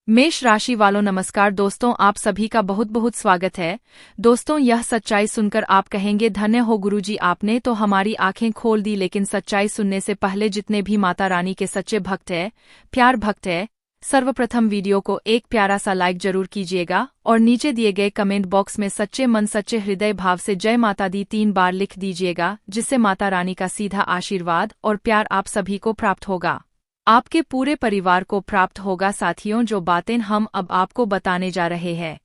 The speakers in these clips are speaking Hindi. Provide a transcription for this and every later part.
मेष राशि वालों नमस्कार दोस्तों, आप सभी का बहुत बहुत स्वागत है। दोस्तों, यह सच्चाई सुनकर आप कहेंगे धन्य हो गुरुजी, आपने तो हमारी आंखें खोल दी। लेकिन सच्चाई सुनने से पहले जितने भी माता रानी के सच्चे भक्त हैं, प्यार भक्त है, सर्वप्रथम वीडियो को एक प्यारा सा लाइक जरूर कीजिएगा और नीचे दिए गए कमेंट बॉक्स में सच्चे मन सच्चे हृदय भाव से जय माता दी 3 बार लिख दीजिएगा, जिससे माता रानी का सीधा आशीर्वाद और प्यार आप सभी को प्राप्त होगा, आपके पूरे परिवार को प्राप्त होगा। साथियों, जो बातें हम अब आपको बताने जा रहे हैं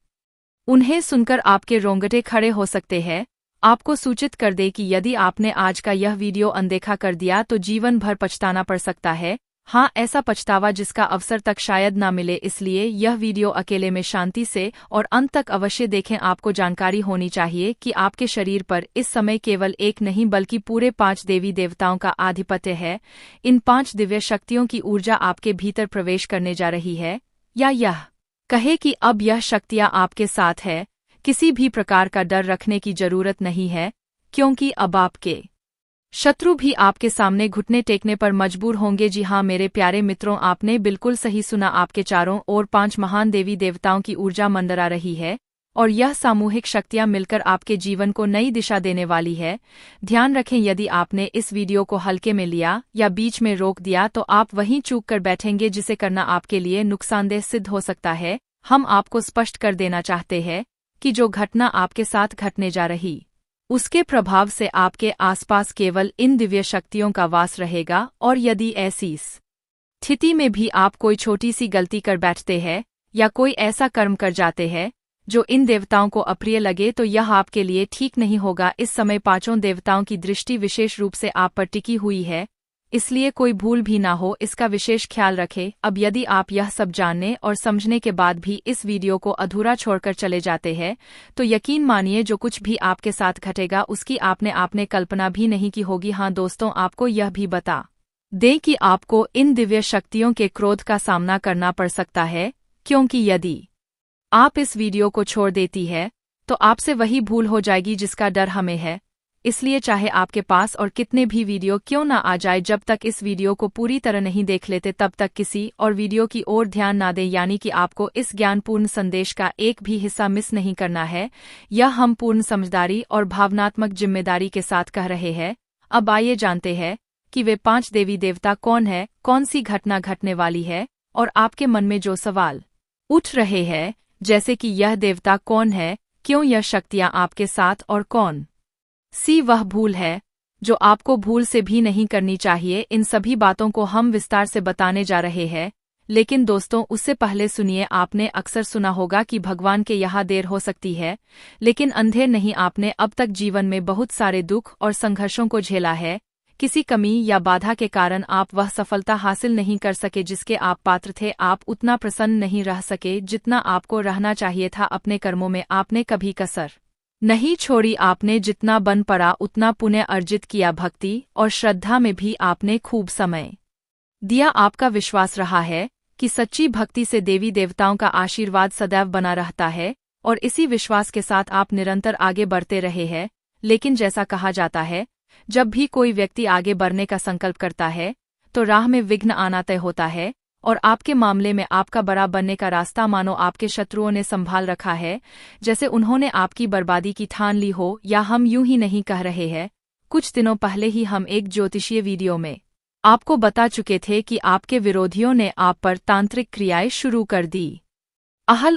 उन्हें सुनकर आपके रोंगटे खड़े हो सकते हैं। आपको सूचित कर दे कि यदि आपने आज का यह वीडियो अनदेखा कर दिया तो जीवन भर पछताना पड़ सकता है। हाँ, ऐसा पछतावा जिसका अवसर तक शायद ना मिले, इसलिए यह वीडियो अकेले में शांति से और अंत तक अवश्य देखें। आपको जानकारी होनी चाहिए कि आपके शरीर पर इस समय केवल एक नहीं बल्कि पूरे 5 देवी देवताओं का आधिपत्य है। इन 5 दिव्य शक्तियों की ऊर्जा आपके भीतर प्रवेश करने जा रही है, या यह कहे कि अब यह शक्तियाँ आपके साथ है। किसी भी प्रकार का डर रखने की जरूरत नहीं है, क्योंकि अब आपके शत्रु भी आपके सामने घुटने टेकने पर मजबूर होंगे। जी हाँ मेरे प्यारे मित्रों, आपने बिल्कुल सही सुना। आपके चारों ओर 5 महान देवी देवताओं की ऊर्जा मंडरा रही है और यह सामूहिक शक्तियां मिलकर आपके जीवन को नई दिशा देने वाली है। ध्यान रखें, यदि आपने इस वीडियो को हल्के में लिया या बीच में रोक दिया तो आप वहीं चूक कर बैठेंगे, जिसे करना आपके लिए नुकसानदेह सिद्ध हो सकता है। हम आपको स्पष्ट कर देना चाहते हैं कि जो घटना आपके साथ घटने जा रही उसके प्रभाव से आपके आसपास केवल इन दिव्य शक्तियों का वास रहेगा, और यदि ऐसी स्थिति में भी आप कोई छोटी सी गलती कर बैठते हैं या कोई ऐसा कर्म कर जाते हैं जो इन देवताओं को अप्रिय लगे तो यह आपके लिए ठीक नहीं होगा। इस समय 5 देवताओं की दृष्टि विशेष रूप से आप पर टिकी हुई है, इसलिए कोई भूल भी ना हो, इसका विशेष ख्याल रखें। अब यदि आप यह सब जानने और समझने के बाद भी इस वीडियो को अधूरा छोड़कर चले जाते हैं तो यकीन मानिए जो कुछ भी आपके साथ घटेगा उसकी आपने कल्पना भी नहीं की होगी। हाँ दोस्तों, आपको यह भी बता दें कि आपको इन दिव्य शक्तियों के क्रोध का सामना करना पड़ सकता है, क्योंकि यदि आप इस वीडियो को छोड़ देती है तो आपसे वही भूल हो जाएगी जिसका डर हमें है। इसलिए चाहे आपके पास और कितने भी वीडियो क्यों ना आ जाए, जब तक इस वीडियो को पूरी तरह नहीं देख लेते तब तक किसी और वीडियो की ओर ध्यान ना दें। यानी कि आपको इस ज्ञानपूर्ण संदेश का एक भी हिस्सा मिस नहीं करना है। यह हम पूर्ण समझदारी और भावनात्मक जिम्मेदारी के साथ कह रहे हैं। अब आइए जानते हैं कि वे 5 देवी देवता कौन है, कौन सी घटना घटने वाली है, और आपके मन में जो सवाल उठ रहे हैं जैसे कि यह देवता कौन है, क्यों यह शक्तियाँ आपके साथ, और कौन सी वह भूल है जो आपको भूल से भी नहीं करनी चाहिए, इन सभी बातों को हम विस्तार से बताने जा रहे हैं। लेकिन दोस्तों, उससे पहले सुनिए, आपने अक्सर सुना होगा कि भगवान के यहाँ देर हो सकती है लेकिन अंधेर नहीं। आपने अब तक जीवन में बहुत सारे दुख और संघर्षों को झेला है। किसी कमी या बाधा के कारण आप वह सफलता हासिल नहीं कर सके जिसके आप पात्र थे। आप उतना प्रसन्न नहीं रह सके जितना आपको रहना चाहिए था। अपने कर्मों में आपने कभी कसर नहीं छोड़ी। आपने जितना बन पड़ा उतना पुण्य अर्जित किया। भक्ति और श्रद्धा में भी आपने खूब समय दिया। आपका विश्वास रहा है कि सच्ची भक्ति से देवी देवताओं का आशीर्वाद सदैव बना रहता है, और इसी विश्वास के साथ आप निरंतर आगे बढ़ते रहे हैं। लेकिन जैसा कहा जाता है, जब भी कोई व्यक्ति आगे बढ़ने का संकल्प करता है तो राह में विघ्न आना तय होता है, और आपके मामले में आपका बड़ा बनने का रास्ता मानो आपके शत्रुओं ने संभाल रखा है, जैसे उन्होंने आपकी बर्बादी की ठान ली हो। या हम यूं ही नहीं कह रहे हैं, कुछ दिनों पहले ही हम एक ज्योतिषीय वीडियो में आपको बता चुके थे कि आपके विरोधियों ने आप पर तांत्रिक क्रियाएं शुरू कर दी।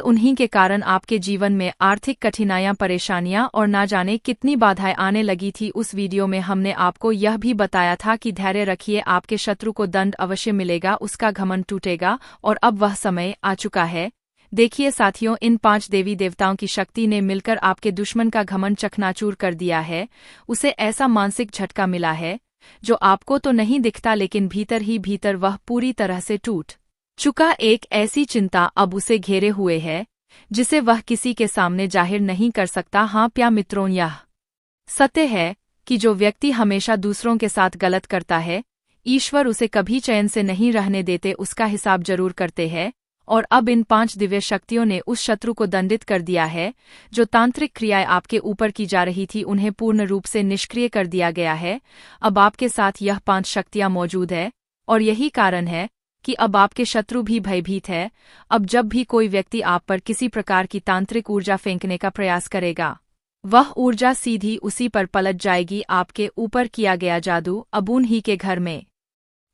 उन्हीं के कारण आपके जीवन में आर्थिक कठिनाइयां, परेशानियां और ना जाने कितनी बाधाएं आने लगी थी। उस वीडियो में हमने आपको यह भी बताया था कि धैर्य रखिए, आपके शत्रु को दंड अवश्य मिलेगा, उसका घमंड टूटेगा, और अब वह समय आ चुका है। देखिए साथियों, इन 5 देवी देवताओं की शक्ति ने मिलकर आपके दुश्मन का घमंड चकनाचूर कर दिया है। उसे ऐसा मानसिक झटका मिला है जो आपको तो नहीं दिखता, लेकिन भीतर ही भीतर वह पूरी तरह से टूट चुका। एक ऐसी चिंता अब उसे घेरे हुए है जिसे वह किसी के सामने जाहिर नहीं कर सकता। हाँ प्यार मित्रों, यह सत्य है कि जो व्यक्ति हमेशा दूसरों के साथ गलत करता है, ईश्वर उसे कभी चैन से नहीं रहने देते, उसका हिसाब जरूर करते हैं। और अब इन 5 दिव्य शक्तियों ने उस शत्रु को दंडित कर दिया है। जो तांत्रिक क्रियाएं आपके ऊपर की जा रही थी उन्हें पूर्ण रूप से निष्क्रिय कर दिया गया है। अब आपके साथ यह 5 शक्तियां मौजूद है, और यही कारण है कि अब आपके शत्रु भी भयभीत है। अब जब भी कोई व्यक्ति आप पर किसी प्रकार की तांत्रिक ऊर्जा फेंकने का प्रयास करेगा, वह ऊर्जा सीधी उसी पर पलट जाएगी। आपके ऊपर किया गया जादू अब उन्हीं के घर में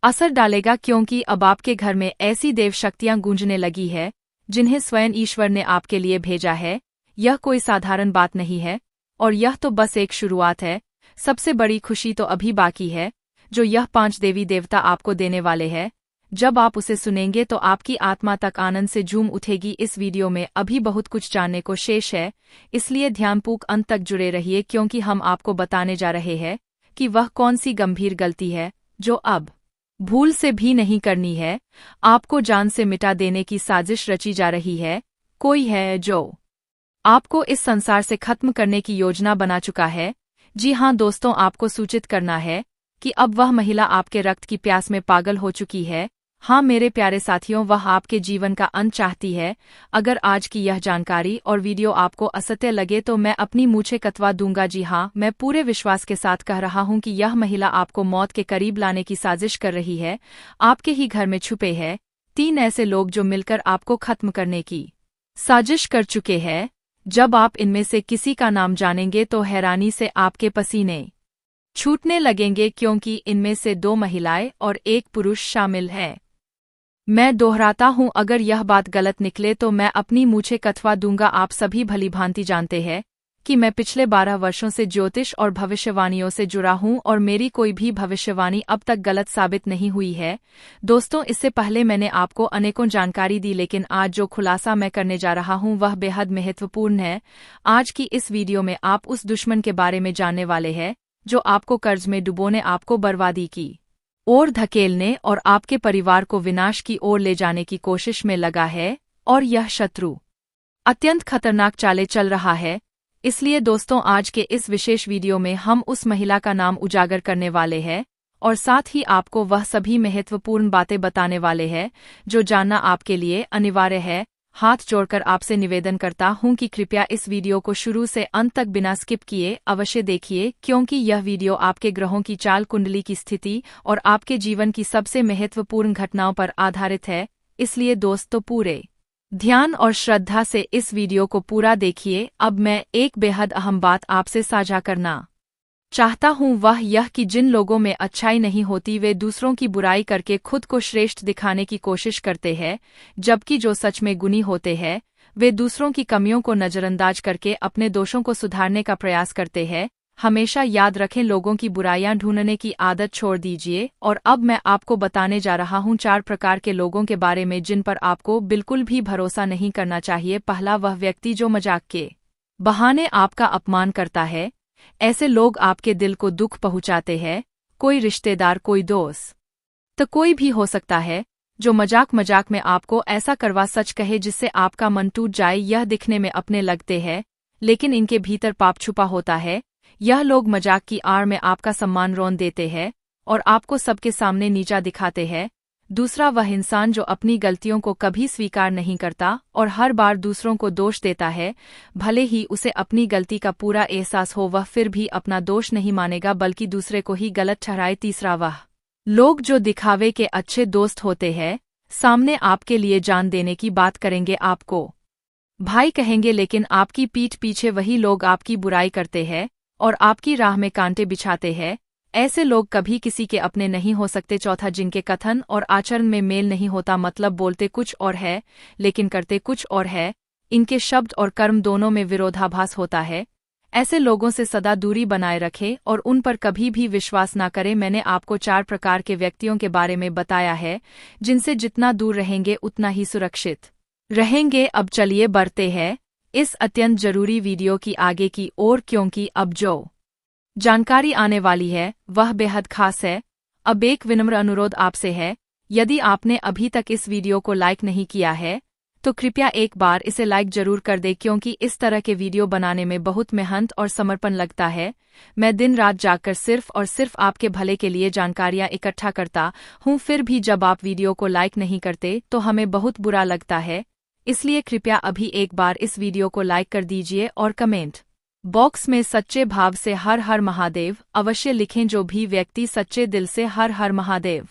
असर डालेगा, क्योंकि अब आपके घर में ऐसी देव शक्तियां गूंजने लगी है जिन्हें स्वयं ईश्वर ने आपके लिए भेजा है। यह कोई साधारण बात नहीं है, और यह तो बस एक शुरुआत है। सबसे बड़ी खुशी तो अभी बाकी है, जो यह 5 देवी देवता आपको देने वाले हैं। जब आप उसे सुनेंगे तो आपकी आत्मा तक आनंद से झूम उठेगी। इस वीडियो में अभी बहुत कुछ जानने को शेष है, इसलिए ध्यानपूर्वक अंत तक जुड़े रहिए, क्योंकि हम आपको बताने जा रहे हैं कि वह कौन सी गंभीर गलती है जो अब भूल से भी नहीं करनी है। आपको जान से मिटा देने की साजिश रची जा रही है। कोई है जो आपको इस संसार से खत्म करने की योजना बना चुका है। जी हाँ दोस्तों, आपको सूचित करना है कि अब वह महिला आपके रक्त की प्यास में पागल हो चुकी है। हाँ मेरे प्यारे साथियों, वह आपके जीवन का अंत चाहती है। अगर आज की यह जानकारी और वीडियो आपको असत्य लगे तो मैं अपनी मूंछें कतवा दूंगा। जी हाँ, मैं पूरे विश्वास के साथ कह रहा हूँ कि यह महिला आपको मौत के करीब लाने की साजिश कर रही है। आपके ही घर में छुपे हैं 3 ऐसे लोग जो मिलकर आपको खत्म करने की साजिश कर चुके हैं। जब आप इनमें से किसी का नाम जानेंगे तो हैरानी से आपके पसीने छूटने लगेंगे, क्योंकि इनमें से 2 महिलाएं और 1 पुरुष शामिल है। मैं दोहराता हूं, अगर यह बात गलत निकले तो मैं अपनी मूंछें कतवा दूंगा। आप सभी भलीभांति जानते हैं कि मैं पिछले 12 वर्षों से ज्योतिष और भविष्यवाणियों से जुड़ा हूं, और मेरी कोई भी भविष्यवाणी अब तक गलत साबित नहीं हुई है। दोस्तों, इससे पहले मैंने आपको अनेकों जानकारी दी, लेकिन आज जो खुलासा मैं करने जा रहा हूं वह बेहद महत्वपूर्ण है। आज की इस वीडियो में आप उस दुश्मन के बारे में जानने वाले हैं जो आपको कर्ज में डुबोने, आपको बर्बादी की ओर धकेलने और आपके परिवार को विनाश की ओर ले जाने की कोशिश में लगा है। और यह शत्रु अत्यंत खतरनाक चालें चल रहा है। इसलिए दोस्तों, आज के इस विशेष वीडियो में हम उस महिला का नाम उजागर करने वाले हैं, और साथ ही आपको वह सभी महत्वपूर्ण बातें बताने वाले हैं जो जानना आपके लिए अनिवार्य है। हाथ जोड़कर आपसे निवेदन करता हूं कि कृपया इस वीडियो को शुरू से अंत तक बिना स्किप किए अवश्य देखिए, क्योंकि यह वीडियो आपके ग्रहों की चाल कुंडली की स्थिति और आपके जीवन की सबसे महत्वपूर्ण घटनाओं पर आधारित है। इसलिए दोस्तों, पूरे ध्यान और श्रद्धा से इस वीडियो को पूरा देखिए। अब मैं एक बेहद अहम बात आपसे साझा करना चाहता हूँ, वह यह कि जिन लोगों में अच्छाई नहीं होती वे दूसरों की बुराई करके खुद को श्रेष्ठ दिखाने की कोशिश करते हैं, जबकि जो सच में गुणी होते हैं वे दूसरों की कमियों को नजरअंदाज करके अपने दोषों को सुधारने का प्रयास करते हैं। हमेशा याद रखें, लोगों की बुराइयां ढूंढने की आदत छोड़ दीजिए। और अब मैं आपको बताने जा रहा हूं 4 प्रकार के लोगों के बारे में जिन पर आपको बिल्कुल भी भरोसा नहीं करना चाहिए। पहला, वह व्यक्ति जो मजाक के बहाने आपका अपमान करता है। ऐसे लोग आपके दिल को दुख पहुंचाते हैं। कोई रिश्तेदार, कोई दोस्त, तो कोई भी हो सकता है जो मजाक मजाक में आपको ऐसा करवा सच कहे जिससे आपका मन टूट जाए। यह दिखने में अपने लगते हैं, लेकिन इनके भीतर पाप छुपा होता है। यह लोग मजाक की आड़ में आपका सम्मान रौन देते हैं और आपको सबके सामने नीचा दिखाते हैं। दूसरा, वह इंसान जो अपनी गलतियों को कभी स्वीकार नहीं करता और हर बार दूसरों को दोष देता है। भले ही उसे अपनी गलती का पूरा एहसास हो, वह फिर भी अपना दोष नहीं मानेगा बल्कि दूसरे को ही गलत ठहराए। तीसरा, वह लोग जो दिखावे के अच्छे दोस्त होते हैं, सामने आपके लिए जान देने की बात करेंगे, आपको भाई कहेंगे, लेकिन आपकी पीठ पीछे वही लोग आपकी बुराई करते हैं और आपकी राह में कांटे बिछाते हैं। ऐसे लोग कभी किसी के अपने नहीं हो सकते। चौथा, जिनके कथन और आचरण में मेल नहीं होता, मतलब बोलते कुछ और है लेकिन करते कुछ और है। इनके शब्द और कर्म दोनों में विरोधाभास होता है। ऐसे लोगों से सदा दूरी बनाए रखें और उन पर कभी भी विश्वास न करें। मैंने आपको 4 प्रकार के व्यक्तियों के बारे में बताया है जिनसे जितना दूर रहेंगे उतना ही सुरक्षित रहेंगे। अब चलिए बढ़ते हैं इस अत्यंत जरूरी वीडियो की आगे की ओर, क्योंकि अब जो जानकारी आने वाली है वह बेहद खास है। अब एक विनम्र अनुरोध आपसे है, यदि आपने अभी तक इस वीडियो को लाइक नहीं किया है तो कृपया एक बार इसे लाइक जरूर कर दें, क्योंकि इस तरह के वीडियो बनाने में बहुत मेहनत और समर्पण लगता है। मैं दिन रात जागकर सिर्फ और सिर्फ आपके भले के लिए जानकारियां इकट्ठा करता हूं, फिर भी जब आप वीडियो को लाइक नहीं करते तो हमें बहुत बुरा लगता है। इसलिए कृपया अभी एक बार इस वीडियो को लाइक कर दीजिए और कमेंट बॉक्स में सच्चे भाव से हर हर महादेव अवश्य लिखें। जो भी व्यक्ति सच्चे दिल से हर हर महादेव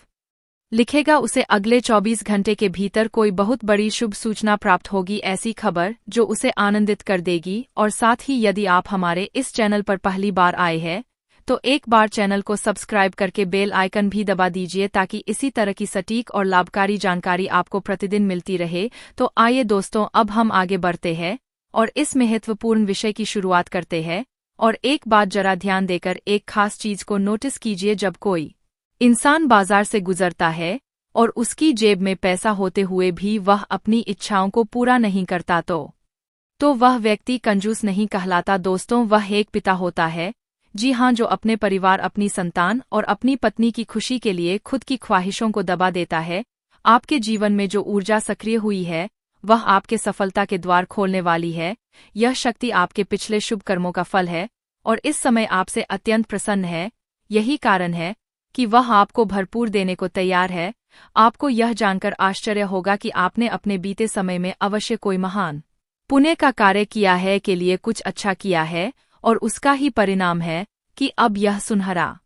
लिखेगा उसे अगले 24 घंटे के भीतर कोई बहुत बड़ी शुभ सूचना प्राप्त होगी, ऐसी खबर जो उसे आनंदित कर देगी। और साथ ही यदि आप हमारे इस चैनल पर पहली बार आए हैं तो एक बार चैनल को सब्सक्राइब करके बेल आइकन भी दबा दीजिए ताकि इसी तरह की सटीक और लाभकारी जानकारी आपको प्रतिदिन मिलती रहे। तो आइए दोस्तों, अब हम आगे बढ़ते हैं और इस महत्वपूर्ण विषय की शुरुआत करते हैं। और एक बात जरा ध्यान देकर एक खास चीज को नोटिस कीजिए, जब कोई इंसान बाजार से गुजरता है और उसकी जेब में पैसा होते हुए भी वह अपनी इच्छाओं को पूरा नहीं करता तो वह व्यक्ति कंजूस नहीं कहलाता दोस्तों, वह एक पिता होता है। जी हाँ, जो अपने परिवार, अपनी संतान और अपनी पत्नी की खुशी के लिए खुद की ख्वाहिशों को दबा देता है। आपके जीवन में जो ऊर्जा सक्रिय हुई है वह आपके सफलता के द्वार खोलने वाली है। यह शक्ति आपके पिछले शुभ कर्मों का फल है और इस समय आपसे अत्यंत प्रसन्न है। यही कारण है कि वह आपको भरपूर देने को तैयार है। आपको यह जानकर आश्चर्य होगा कि आपने अपने बीते समय में अवश्य कोई महान पुण्य का कार्य किया है, के लिए कुछ अच्छा किया है और उसका ही परिणाम है कि अब यह सुनहरा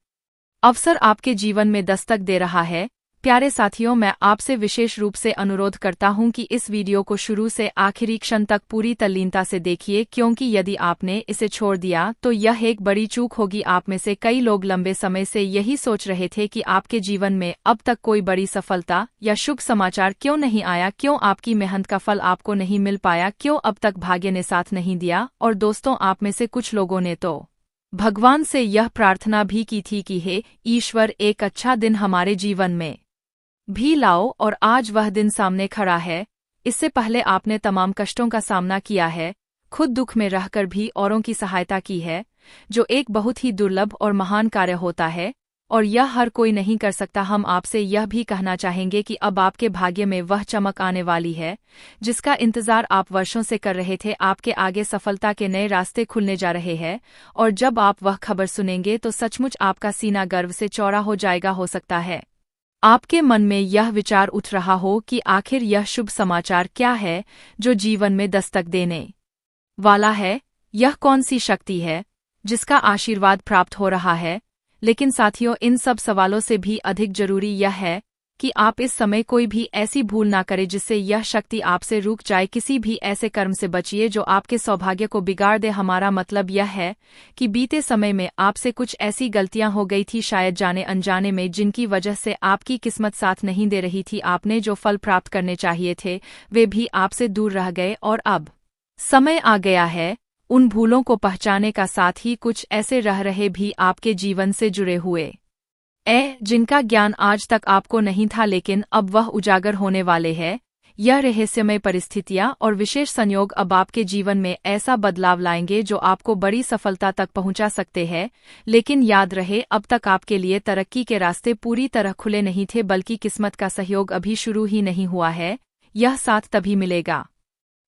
अवसर आपके जीवन में दस्तक दे रहा है। प्यारे साथियों, मैं आपसे विशेष रूप से अनुरोध करता हूं कि इस वीडियो को शुरू से आखिरी क्षण तक पूरी तल्लीनता से देखिए, क्योंकि यदि आपने इसे छोड़ दिया तो यह एक बड़ी चूक होगी। आप में से कई लोग लंबे समय से यही सोच रहे थे कि आपके जीवन में अब तक कोई बड़ी सफलता या शुभ समाचार क्यों नहीं आया, क्यों आपकी मेहनत का फल आपको नहीं मिल पाया, क्यों अब तक भाग्य ने साथ नहीं दिया। और दोस्तों, आप में से कुछ लोगों ने तो भगवान से यह प्रार्थना भी की थी कि हे ईश्वर, एक अच्छा दिन हमारे जीवन में भी लाओ, और आज वह दिन सामने खड़ा है। इससे पहले आपने तमाम कष्टों का सामना किया है, खुद दुख में रहकर भी औरों की सहायता की है, जो एक बहुत ही दुर्लभ और महान कार्य होता है और यह हर कोई नहीं कर सकता। हम आपसे यह भी कहना चाहेंगे कि अब आपके भाग्य में वह चमक आने वाली है जिसका इंतजार आप वर्षों से कर रहे थे। आपके आगे सफलता के नए रास्ते खुलने जा रहे हैं और जब आप वह खबर सुनेंगे तो सचमुच आपका सीना गर्व से चौड़ा हो जाएगा। हो सकता है आपके मन में यह विचार उठ रहा हो कि आखिर यह शुभ समाचार क्या है जो जीवन में दस्तक देने वाला है, यह कौन सी शक्ति है जिसका आशीर्वाद प्राप्त हो रहा है। लेकिन साथियों, इन सब सवालों से भी अधिक जरूरी यह है कि आप इस समय कोई भी ऐसी भूल ना करें जिससे यह शक्ति आपसे रुक जाए। किसी भी ऐसे कर्म से बचिए जो आपके सौभाग्य को बिगाड़ दे। हमारा मतलब यह है कि बीते समय में आपसे कुछ ऐसी गलतियां हो गई थी, शायद जाने अनजाने में, जिनकी वजह से आपकी किस्मत साथ नहीं दे रही थी। आपने जो फल प्राप्त करने चाहिए थे वे भी आपसे दूर रह गए और अब समय आ गया है उन भूलों को पहचाने का, साथ ही कुछ ऐसे रह रहे भी आपके जीवन से जुड़े हुए जिनका ज्ञान आज तक आपको नहीं था, लेकिन अब वह उजागर होने वाले हैं। यह रहस्यमय परिस्थितियां और विशेष संयोग अब आपके जीवन में ऐसा बदलाव लाएंगे जो आपको बड़ी सफलता तक पहुंचा सकते हैं। लेकिन याद रहे, अब तक आपके लिए तरक्की के रास्ते पूरी तरह खुले नहीं थे, बल्कि किस्मत का सहयोग अभी शुरू ही नहीं हुआ है। यह साथ तभी मिलेगा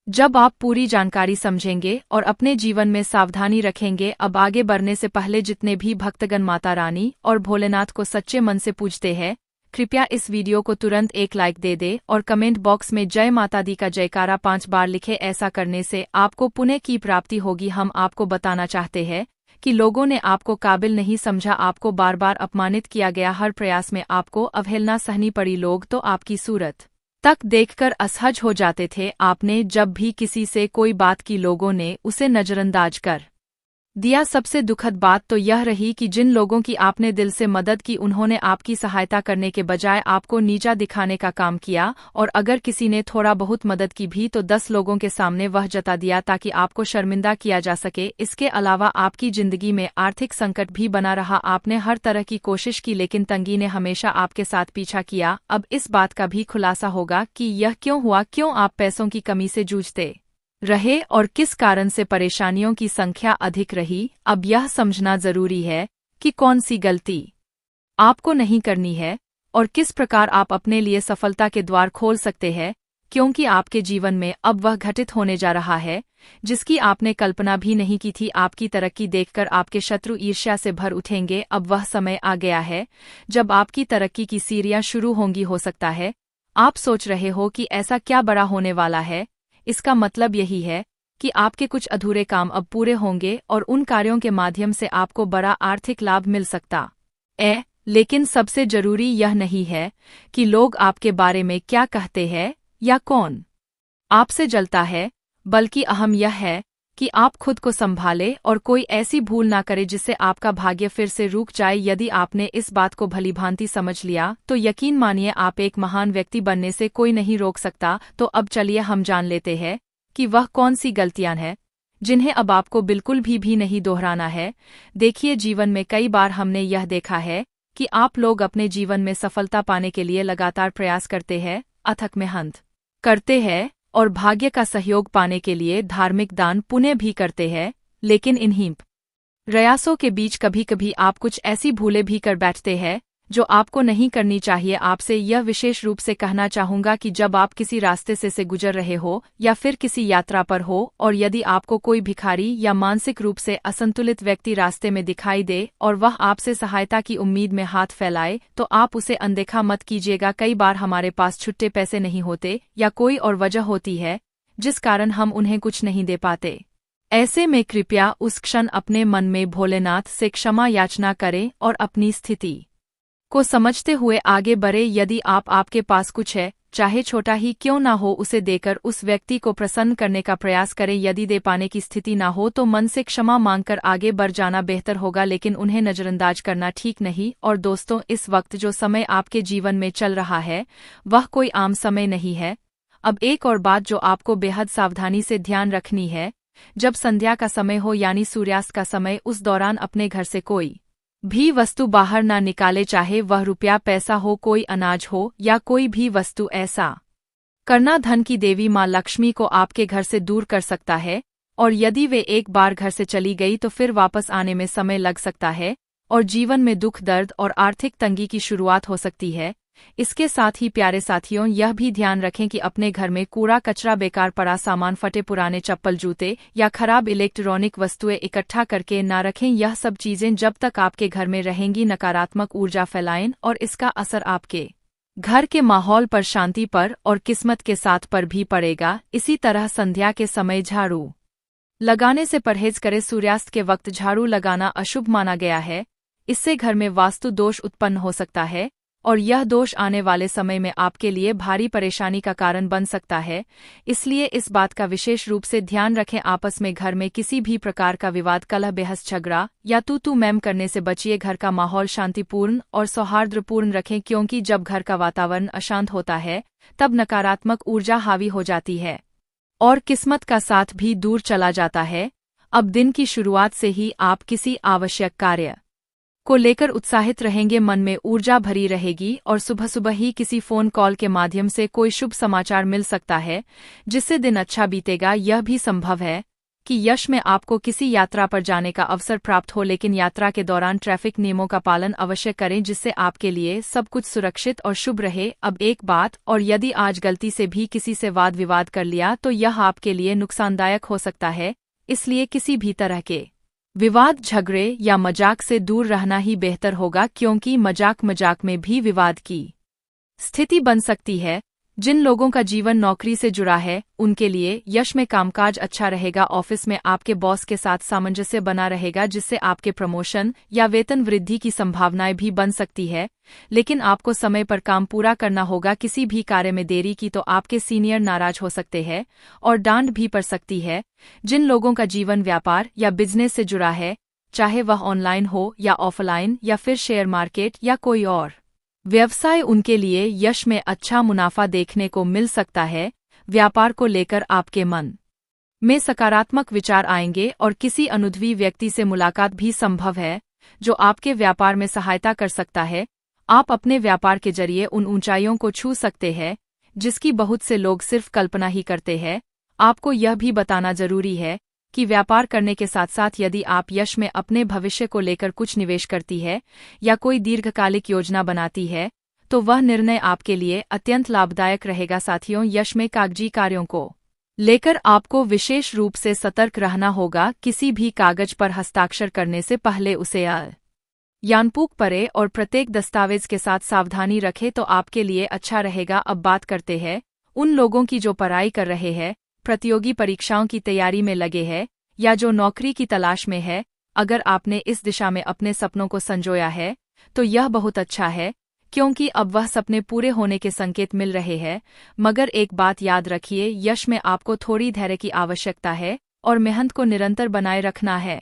जब आप पूरी जानकारी समझेंगे और अपने जीवन में सावधानी रखेंगे। अब आगे बढ़ने से पहले जितने भी भक्तगण माता रानी और भोलेनाथ को सच्चे मन से पूजते हैं, कृपया इस वीडियो को तुरंत एक लाइक दे दे और कमेंट बॉक्स में जय माता दी का जयकारा 5 बार लिखे। ऐसा करने से आपको पुण्य की प्राप्ति होगी। हम आपको बताना चाहते हैं कि लोगों ने आपको काबिल नहीं समझा, आपको बार बार अपमानित किया गया, हर प्रयास में आपको अवहेलना सहनी पड़ी। लोग तो आपकी सूरत तक देखकर असहज हो जाते थे। आपने जब भी किसी से कोई बात की, लोगों ने उसे नजरअंदाज कर दिया। सबसे दुखद बात तो यह रही कि जिन लोगों की आपने दिल से मदद की, उन्होंने आपकी सहायता करने के बजाय आपको नीचा दिखाने का काम किया। और अगर किसी ने थोड़ा बहुत मदद की भी तो 10 लोगों के सामने वह जता दिया ताकि आपको शर्मिंदा किया जा सके। इसके अलावा आपकी जिंदगी में आर्थिक संकट भी बना रहा। आपने हर तरह की कोशिश की, लेकिन तंगी ने हमेशा आपके साथ पीछा किया। अब इस बात का भी खुलासा होगा कि यह क्यों हुआ, क्यों आप पैसों की कमी से जूझते रहे और किस कारण से परेशानियों की संख्या अधिक रही। अब यह समझना जरूरी है कि कौन सी गलती आपको नहीं करनी है और किस प्रकार आप अपने लिए सफलता के द्वार खोल सकते हैं, क्योंकि आपके जीवन में अब वह घटित होने जा रहा है जिसकी आपने कल्पना भी नहीं की थी। आपकी तरक्की देखकर आपके शत्रु ईर्ष्या से भर उठेंगे। अब वह समय आ गया है जब आपकी तरक्की की सीढ़ियां शुरू होंगी। हो सकता है आप सोच रहे हो कि ऐसा क्या बड़ा होने वाला है। इसका मतलब यही है कि आपके कुछ अधूरे काम अब पूरे होंगे और उन कार्यों के माध्यम से आपको बड़ा आर्थिक लाभ मिल सकता है। लेकिन सबसे जरूरी यह नहीं है कि लोग आपके बारे में क्या कहते हैं या कौन आपसे जलता है, बल्कि अहम यह है कि आप खुद को संभालें और कोई ऐसी भूल ना करें जिससे आपका भाग्य फिर से रुक जाए। यदि आपने इस बात को भलीभांति समझ लिया तो यकीन मानिए आप एक महान व्यक्ति बनने से कोई नहीं रोक सकता। तो अब चलिए हम जान लेते हैं कि वह कौन सी गलतियां हैं जिन्हें अब आपको बिल्कुल भी नहीं दोहराना है। देखिए, जीवन में कई बार हमने यह देखा है कि आप लोग अपने जीवन में सफलता पाने के लिए लगातार प्रयास करते हैं, अथक मेहनत करते हैं और भाग्य का सहयोग पाने के लिए धार्मिक दान पुण्य भी करते हैं, लेकिन इन्हीं प्रयासों के बीच कभी कभी आप कुछ ऐसी भूलें भी कर बैठते हैं जो आपको नहीं करनी चाहिए। आपसे यह विशेष रूप से कहना चाहूंगा कि जब आप किसी रास्ते से गुजर रहे हो या फिर किसी यात्रा पर हो और यदि आपको कोई भिखारी या मानसिक रूप से असंतुलित व्यक्ति रास्ते में दिखाई दे और वह आपसे सहायता की उम्मीद में हाथ फैलाए, तो आप उसे अनदेखा मत कीजिएगा। कई बार हमारे पास छुट्टे पैसे नहीं होते या कोई और वजह होती है जिस कारण हम उन्हें कुछ नहीं दे पाते। ऐसे में कृपया उस क्षण अपने मन में भोलेनाथ से क्षमा याचना करें और अपनी स्थिति को समझते हुए आगे बढ़े। यदि आपके पास कुछ है, चाहे छोटा ही क्यों ना हो, उसे देकर उस व्यक्ति को प्रसन्न करने का प्रयास करें। यदि दे पाने की स्थिति ना हो तो मन से क्षमा मांगकर आगे बढ़ जाना बेहतर होगा, लेकिन उन्हें नजरअंदाज करना ठीक नहीं। और दोस्तों, इस वक्त जो समय आपके जीवन में चल रहा है वह कोई आम समय नहीं है। अब एक और बात जो आपको बेहद सावधानी से ध्यान रखनी है, जब संध्या का समय हो यानी सूर्यास्त का समय, उस दौरान अपने घर से कोई भी वस्तु बाहर ना निकाले, चाहे वह रुपया पैसा हो, कोई अनाज हो या कोई भी वस्तु। ऐसा करना धन की देवी माँ लक्ष्मी को आपके घर से दूर कर सकता है और यदि वे एक बार घर से चली गई तो फिर वापस आने में समय लग सकता है और जीवन में दुख, दर्द और आर्थिक तंगी की शुरुआत हो सकती है। इसके साथ ही प्यारे साथियों, यह भी ध्यान रखें कि अपने घर में कूड़ा कचरा, बेकार पड़ा सामान, फटे पुराने चप्पल, जूते या खराब इलेक्ट्रॉनिक वस्तुएं इकट्ठा करके ना रखें। यह सब चीजें जब तक आपके घर में रहेंगी नकारात्मक ऊर्जा फैलाएं और इसका असर आपके घर के माहौल पर, शांति पर और किस्मत के साथ पर भी पड़ेगा। इसी तरह संध्या के समय झाड़ू लगाने से परहेज करें। सूर्यास्त के वक्त झाड़ू लगाना अशुभ माना गया है। इससे घर में वास्तु दोष उत्पन्न हो सकता है और यह दोष आने वाले समय में आपके लिए भारी परेशानी का कारण बन सकता है। इसलिए इस बात का विशेष रूप से ध्यान रखें। आपस में घर में किसी भी प्रकार का विवाद, कलह, बहस, झगड़ा या तू मैम करने से बचिए। घर का माहौल शांतिपूर्ण और सौहार्दपूर्ण रखें, क्योंकि जब घर का वातावरण अशांत होता है तब नकारात्मक ऊर्जा हावी हो जाती है और किस्मत का साथ भी दूर चला जाता है। अब दिन की शुरुआत से ही आप किसी आवश्यक कार्य को लेकर उत्साहित रहेंगे, मन में ऊर्जा भरी रहेगी और सुबह सुबह ही किसी फोन कॉल के माध्यम से कोई शुभ समाचार मिल सकता है जिससे दिन अच्छा बीतेगा। यह भी संभव है कि यश में आपको किसी यात्रा पर जाने का अवसर प्राप्त हो, लेकिन यात्रा के दौरान ट्रैफिक नियमों का पालन अवश्य करें जिससे आपके लिए सब कुछ सुरक्षित और शुभ रहे। अब एक बात और, यदि आज गलती से भी किसी से वाद विवाद कर लिया तो यह आपके लिए नुकसानदायक हो सकता है। इसलिए किसी भी तरह के विवाद, झगड़े या मजाक से दूर रहना ही बेहतर होगा, क्योंकि मजाक में भी विवाद की स्थिति बन सकती है। जिन लोगों का जीवन नौकरी से जुड़ा है उनके लिए यश में कामकाज अच्छा रहेगा। ऑफिस में आपके बॉस के साथ सामंजस्य बना रहेगा जिससे आपके प्रमोशन या वेतन वृद्धि की संभावनाएं भी बन सकती है, लेकिन आपको समय पर काम पूरा करना होगा। किसी भी कार्य में देरी की तो आपके सीनियर नाराज हो सकते हैं और डांट भी पड़ सकती है। जिन लोगों का जीवन व्यापार या बिजनेस से जुड़ा है, चाहे वह ऑनलाइन हो या ऑफलाइन या फिर शेयर मार्केट या कोई और व्यवसाय, उनके लिए यश में अच्छा मुनाफा देखने को मिल सकता है। व्यापार को लेकर आपके मन में सकारात्मक विचार आएंगे और किसी अनुभवी व्यक्ति से मुलाकात भी संभव है जो आपके व्यापार में सहायता कर सकता है। आप अपने व्यापार के जरिए उन ऊंचाइयों को छू सकते हैं जिसकी बहुत से लोग सिर्फ कल्पना ही करते हैं। आपको यह भी बताना जरूरी है कि व्यापार करने के साथ साथ यदि आप यश में अपने भविष्य को लेकर कुछ निवेश करती है या कोई दीर्घकालिक योजना बनाती है तो वह निर्णय आपके लिए अत्यंत लाभदायक रहेगा। साथियों, यश में कागजी कार्यों को लेकर आपको विशेष रूप से सतर्क रहना होगा। किसी भी कागज पर हस्ताक्षर करने से पहले उसे यानपूक पढ़े और प्रत्येक दस्तावेज के साथ सावधानी रखें तो आपके लिए अच्छा रहेगा। अब बात करते हैं उन लोगों की जो पढ़ाई कर रहे हैं, प्रतियोगी परीक्षाओं की तैयारी में लगे हैं या जो नौकरी की तलाश में है। अगर आपने इस दिशा में अपने सपनों को संजोया है तो यह बहुत अच्छा है, क्योंकि अब वह सपने पूरे होने के संकेत मिल रहे हैं। मगर एक बात याद रखिए, यश में आपको थोड़ी धैर्य की आवश्यकता है और मेहनत को निरंतर बनाए रखना है।